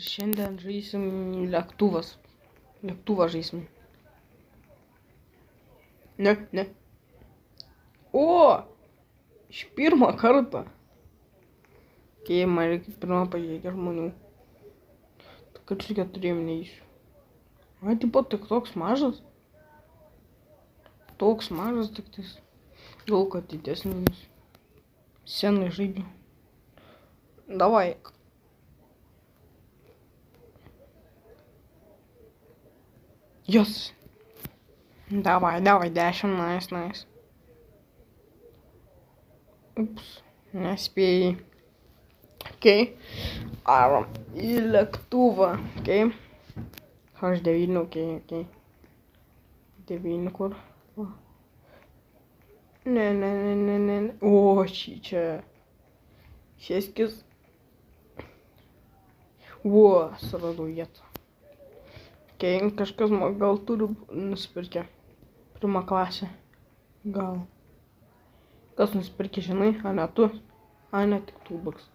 šiandien žaisim lėktuvas. Lėktuvą žaisim. Ne. O! Iš pirmą kartą. Kai man reikia pirmą pažiūrėti žmonių. Kad čia 4 neįsiu. Ai, taip pat tik toks mažas. Toks mažas tik tais. Gal kad didesnis. Senai žaidžiu. Davai. Jos. Давай, 10, nice. Ups, nespėjai. Okei. Arom į lėktuvą. Okei. H9, okei. 9 kur? O. Ne. O, čia. Šeskis. O, suradau vietą. Okei, kažkas gal turi nusipirkę. Pirmą klasę. Gal. Kas nusipirkė, žinai? A, ne tu? A, ne tik tūbaks.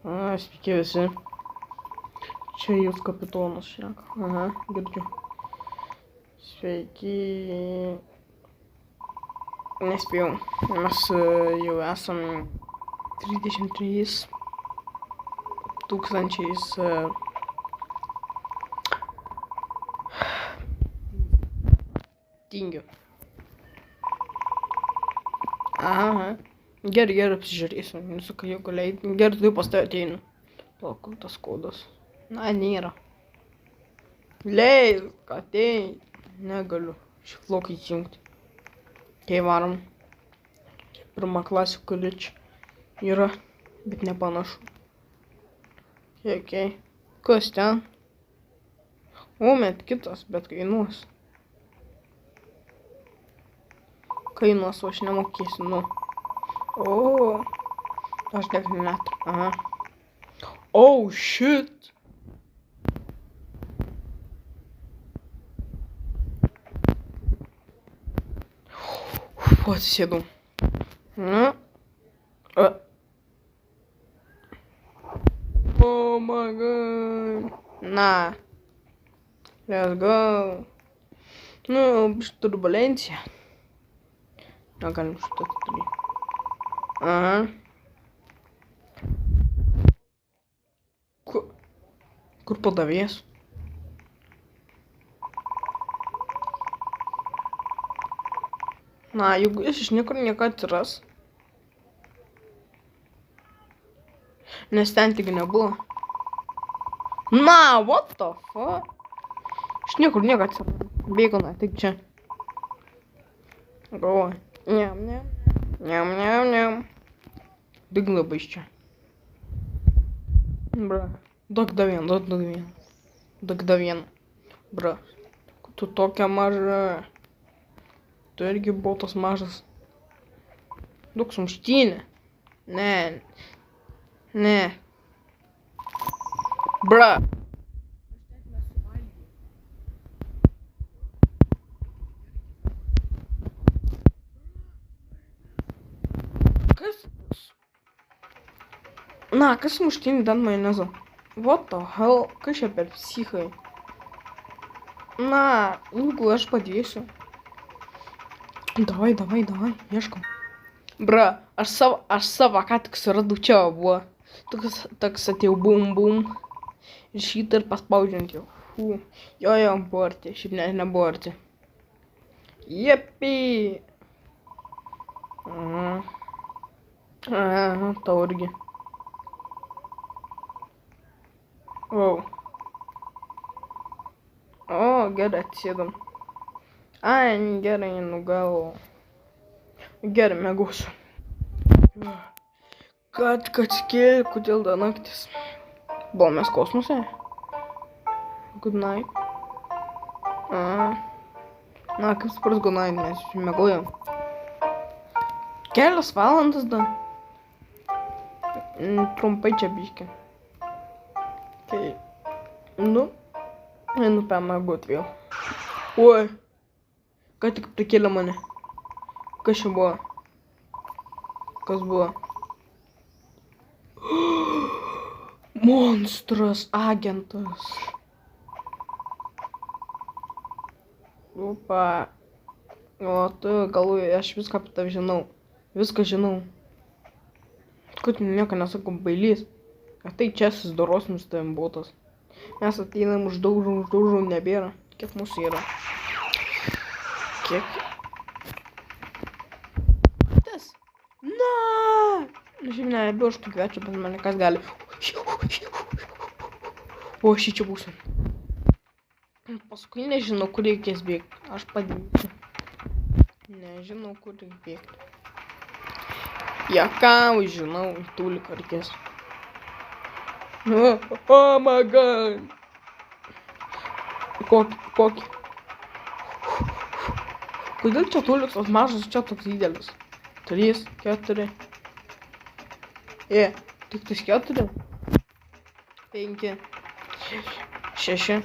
A, sveiki visi. Čia jūs kapitonas šneka. Aha, girdžiu. Sveiki. Nespėjau. Mes jau esam 33 tūkstančiais tingiu. Aha. Gerai, apsižiūrėsiu. Nesukai jau galiai. Gerai, tai pas tave ateinu. Palakau tas kodas. Na, nėra. Leis, atein. Negaliu. Šiflokai įjungti. Kai varom. Pirmą klasę, kuri čia yra, bet nepanašu. Okei. Kas ten? O, met kitas, bet kainuos. Kainuos, o aš nemokėsiu, nu. O, aš net. Aha. Oh, shit. Atsisėdau. Na. Oh my god. Na. Let's go. Nu, turbulencija. Negalim šitą turėti. Aha. Kur padavėjas? Na, jeigu jis iš niekur nieko atsiras. Nes ten tik nebuvo. Na, what the fuck? Iš niekur nieko atsiras. Bėgona, tik čia. Galvoju. Niam. Dygna baisčia. Bra. Duok da vien. Bra. Tu tokia maža. Tu irgi buvo tas mažas. Duok sumuštinę. Ne. Bra. Na, kas sumuštinį dan majonezo? What the hell? Kas čia per psichai? Na, jeigu aš padėsiu. Davai, ieškom. Bra, aš savo ką tik suradau, čia buvo. Toks atėjau bum. Ir šitą ir paspaudžiant jau. Jo, buvo arti, šiaip nebuvo arti. Jepi. Aha, tau irgi. Wow. O, gerai, atsėdam. Ai, gerai, gal. Gerai, mėgausiu. Kad skėlė, kodėl da naktis. Buvom mes kosmose. Good night. Na, kaip supras good night, mes mėgaujam. Kelias valandas da. Trumpai čia biškė. Okay. Nu, einu pamėgot vėl. Oi, ką tik prikėlė mane. Kas čia buvo? Kas buvo? Monstras, agentas. Opa. O tu galvoji, aš viską apie tave žinau. Viską žinau. Kad nieko nesakau, bailys. Tai čia susidorosim su tavim botas. Mes ateinam, uždaužom, nebėra. Kiek mūsų yra? Kiek? Tas. Na! Šiaip nebėjau aš tų kviečių, bet mane kas gali. O, aš čia būsiu. Paskui nežinau, kur reikės bėgti. Aš padėsiu. Nežinau, kur reikia bėgti. Jakau, žinau, tūliką reikės. Oh my god. Kokį? Kodėl čia tūlikas mažas, čia toks didelis? 3, 4. Tik tais 4. 5. 6.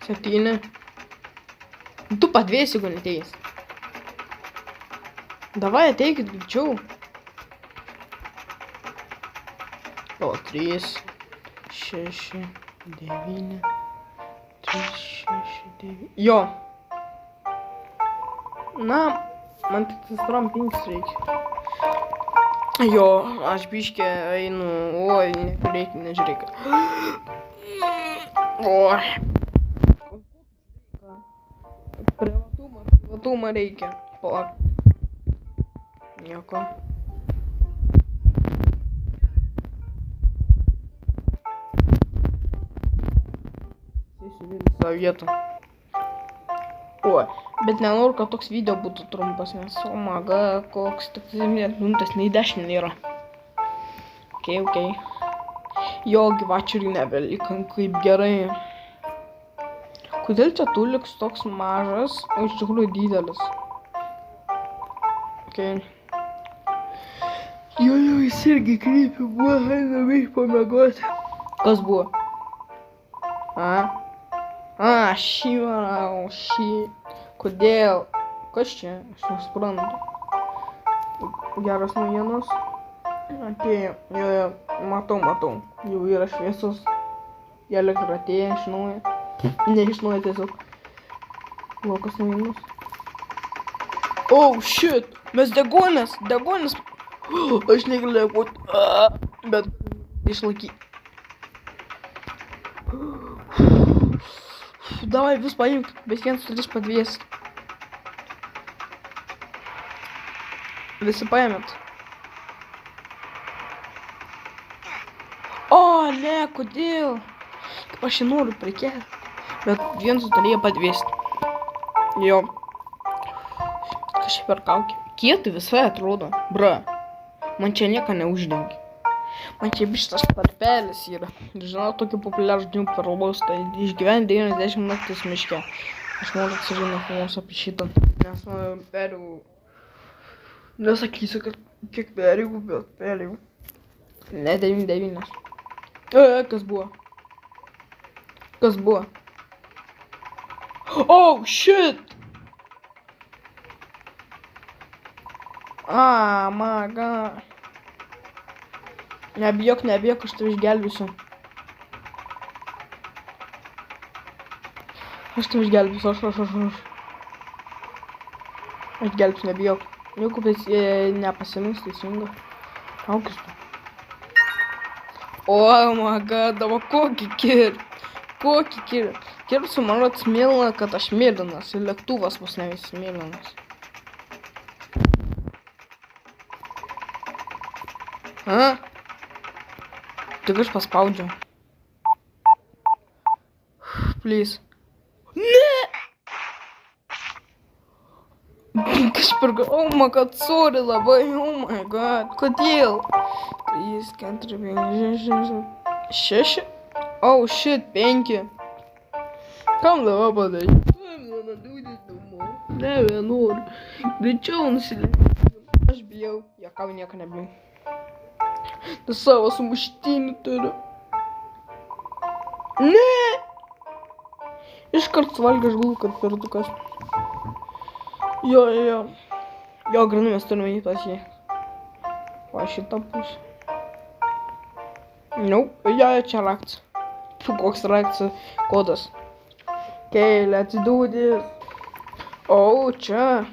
7. Tu padvėsi, jeigu neteis. Davai, ateikit greičiau. O, 3, 6, 9. 3, 6, 9. Jo. Na, man tik tas trampings reikia. Jo, aš biškė einu. Oi, nežiūrėk. Oi. Privatumą reikia. Palauk. Nieko. Sėsiu vėl į savo vietą. Oi, bet nenoriu, kad toks video būtų trumpas, nes omaga, koks tik 7 minutės, nei 10 nėra. Ok. Jo, gyvačių ir nebeliko, kaip gerai. Kodėl čia tūliks toks mažas, o iš tikrųjų didelis? Ok. Jo, jis irgi krypia, buvo, einam eik pamiegoti. Kas buvo? Šį. Kodėl? Kas čia? Aš nesuprantu. Geros naujienos. Atėjo. Jo, matau. Jau yra šviesos. Elektra atėjo iš naujo. Ne iš naujo tiesiog. Lokas naujienos. Oh, shit! Mes degonės! Aš negalėjau būti. Bet išlaiky. Davai, vis paimk, bet vienas turės padvies. Visi paėmėt. O, ne, kodėl? Kaip aš jį noriu prikėti. Bet vienas turėjo padviesti. Jo. Kažkaip per kaukį. Kietai visai atrodo. Bra. Man čia nieko neuždengia. Man čia bištas tarpelis yra. Žinau, tokį populiarų žodžių per laustą. Išgyventi 90 naktis miške. Aš noriu atsižinoti filmus apie šitą. Nes perėjau. Nesakysiu, kad kiek perėjau, bet perėjau. Ne, 9. Kas buvo? Oh, shit! My god. Nebijok, aš tave išgelbėsiu. Aš gelbėsiu, nebijok. Jeigu nepasimins teisingai. Aukis tu. Oh my god, davo kokį kirp. Kirp su mano atsmėlina, kad aš mėlynas. Ir lėktuvas bus ne vis mėlynas. Tik aš paspaudžiau. Please. Ne! Kažper... Oh my god, sorry labai. Oh my god. Kodėl? 3, 4, 5, 6. Oh shit, 5. Kam dabar padaryti? Nebenoriu. Greičiau nusileisiu. Aš bijau. Jakau nieko nebijau. Tu savo sumuštinį turiu. Ne! Iškart suvalgė žgulų, kad perdukas. Jo. Jo, grinu mes turime į tas jį. O šitą pusę. Nu, čia raktas. Koks raktas kodas. Okay, let's do this. O, čia.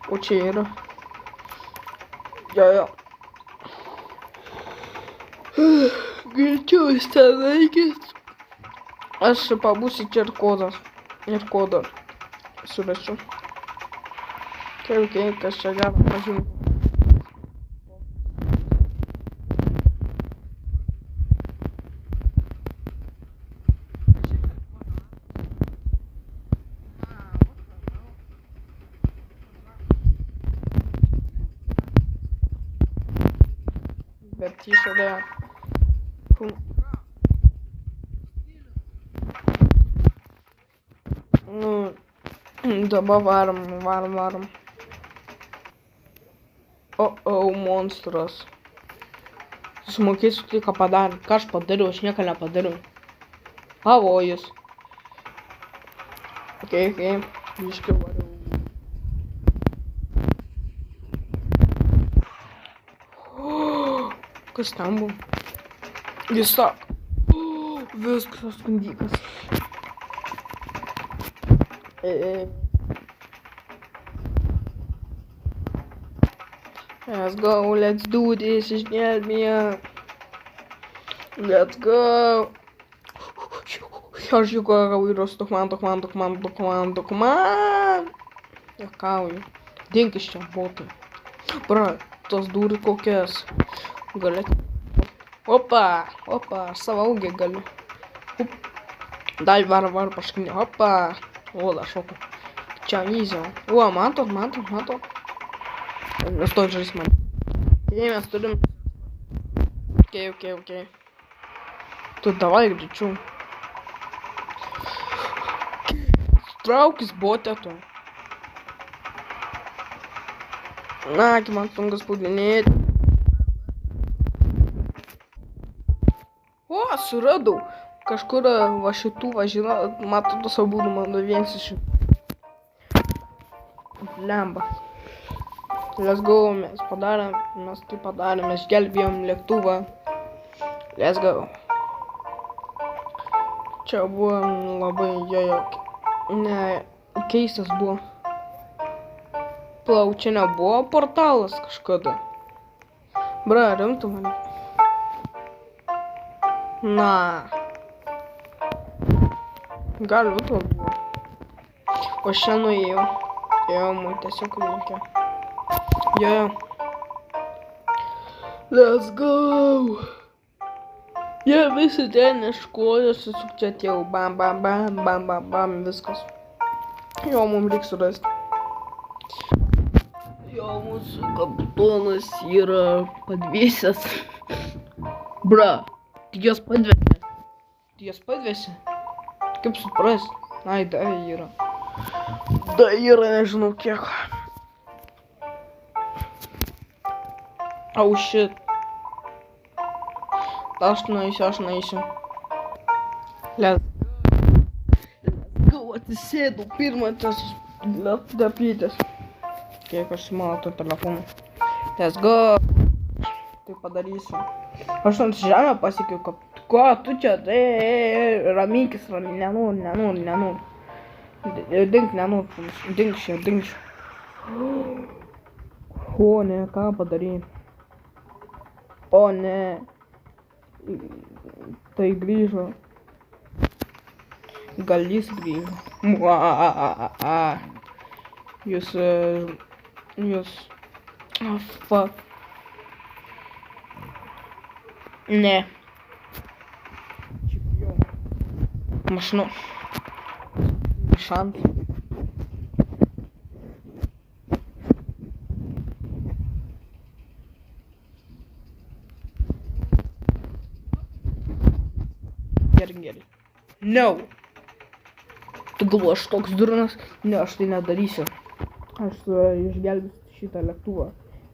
O čia yra. Jo. Greičiau jis ten eikis. Aš pabūsiu čia ir kodas. Ir kodą surasiu. Okay, kas čia gero, pažiūrėjau. Bet išada. Nu, dabar varom. O, monstras. Sumokėsiu tai, ką padarė. Ką aš padariau, aš nieko nepadariau. Pavojus. Okay. Biškai variau. Kas ten buvo? Jis tą. Viskas skundykas. Let's go, let's do this, išgelbėję. Let's go. Aš jau gavau dokument. Jakauju. Dink iš čia, botai. Bra, tos durų kokias. Galėt. Opa, aš savo augį galiu. Dai var paškinį. Opa. O, da šoku. Čia easy. O, mato. Nustok žais man. Okay, mes turim. Okay. Tu davai greičiau. Traukis botė tu. Na, man sunkas pūdinėti. O, suradau. Kažkur va šitų važina, mato tos abudu mano viens iš šitų. Lemba. Let's go, mes tai padarėm, mes gelbėjom lėktuvą. Let's go. Čia buvo labai keistas buvo. Plau, čia nebuvo portalas kažkada. Bra, rimtų mane. Na. Gal to buvo. O aš čia nuėjau. Man tiesiog reikia. Jo. Let's go. Jie visi ten iškojo, susukčiatėjau. Bam, viskas. Jo, mums reikia surasti. Jo, mūsų kapitonas yra padvėsęs. Bra, tik jas padvėsė. Kaip suprast? Ai, da yra, nežinau kiek. Oh shit. Aš nueisiu. Let's go, atsisėdau pirmą tas dapytės. Kiek aš mano to telefoną. Let's go. Tai padarysiu. Aš ant žemę pasiekiau, kad ko tu čia, ramykis, nenoriu. Dink čia. O ne, ką padarė? O ne. Tai grįžo. Gal jis grįžo. Jūs. Oh, fuck. Ne. Mašinu. Šansų. Gerai. No. Tu galvoji, aš toks durnas? Ne, aš tai nedarysiu. Aš išgelbėsiu šitą lėktuvą.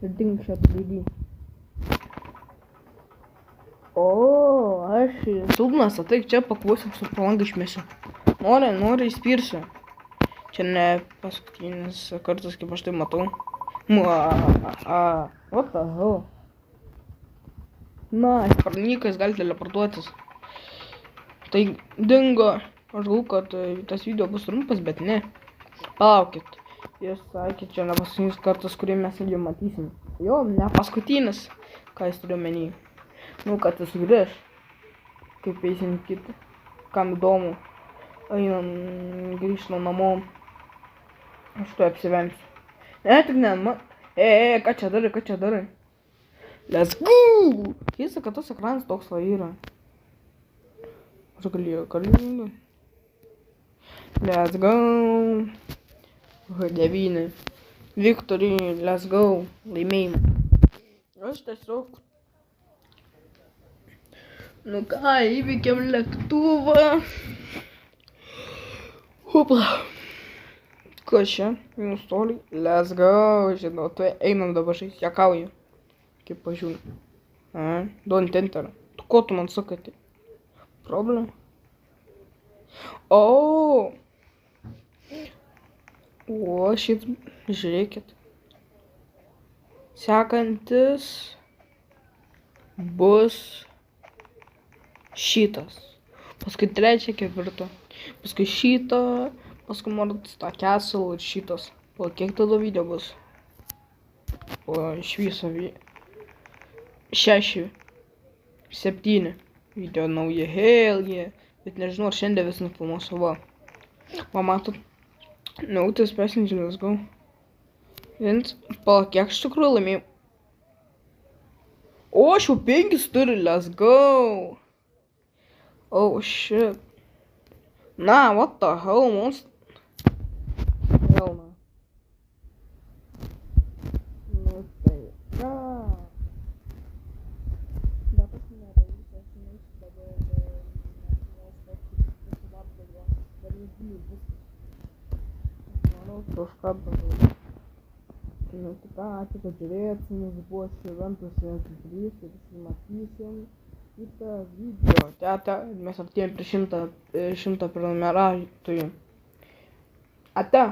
Ir dink šią traidy. O, aš silpnas, tai čia pakvosim su palangą išmesiu. Nori įspirsiu. Čia ne paskutinis kartas, kaip aš tai matau. What the hell? Na, sparnikas gali teleportuotis. Tai dingo. Aš galvoju, kad tas video bus trumpas, bet ne. Palaukit. Jis sakė, čia ne paskutinis kartas, kurį mes jį matysim. Jo, ne paskutinis. Ką jis turiu menį? Nu, kad jis grįž. Kaip eisim kitą. Kam įdomu. Einam, grįžtam namo. Aš tu apsivemsiu. Ne, tik ne, ką čia darai? Let's go! Keista, kad tas ekranas toks va yra. Aš galėjau. Let's go! H9. Victory, let's go! Laimėjimą. Aš tiesiog... Nu ką, įveikėm lėktuvą. Hopla. Kas čia? Nustoliai. Let's go! Žinau, tu einam dabar žaisti. Jakauju. Kaip pažiūrėjau. Don't enter. Tu ko tu man sakai? Problem? O, šit, žiūrėkit. Sekantis bus šitas. Paskui trečią, ketvirtą. Paskui šitą. Paskui Mord's Castle ir šitas. Po kiek tada video bus? Po iš viso 6, 7 video nauji, hell yeah. Bet nežinau, ar šiandien vis nufilmuosiu, va. Va, matot. Notice passenger, let's go. Vins, pala, kiek iš tikrųjų laimėjau? O, aš jau 5 turiu, let's go. Oh, shit. Na, what the hell, monster? Hell, na. Nu, tai, na. Kažką pažiūrėjau. Nu, tik ačiū, kad žiūrėtumės, buvo Šventas 3 ir matysim kitą video. Teta, mes artėjom prie 100 prenumeratorių. Ate.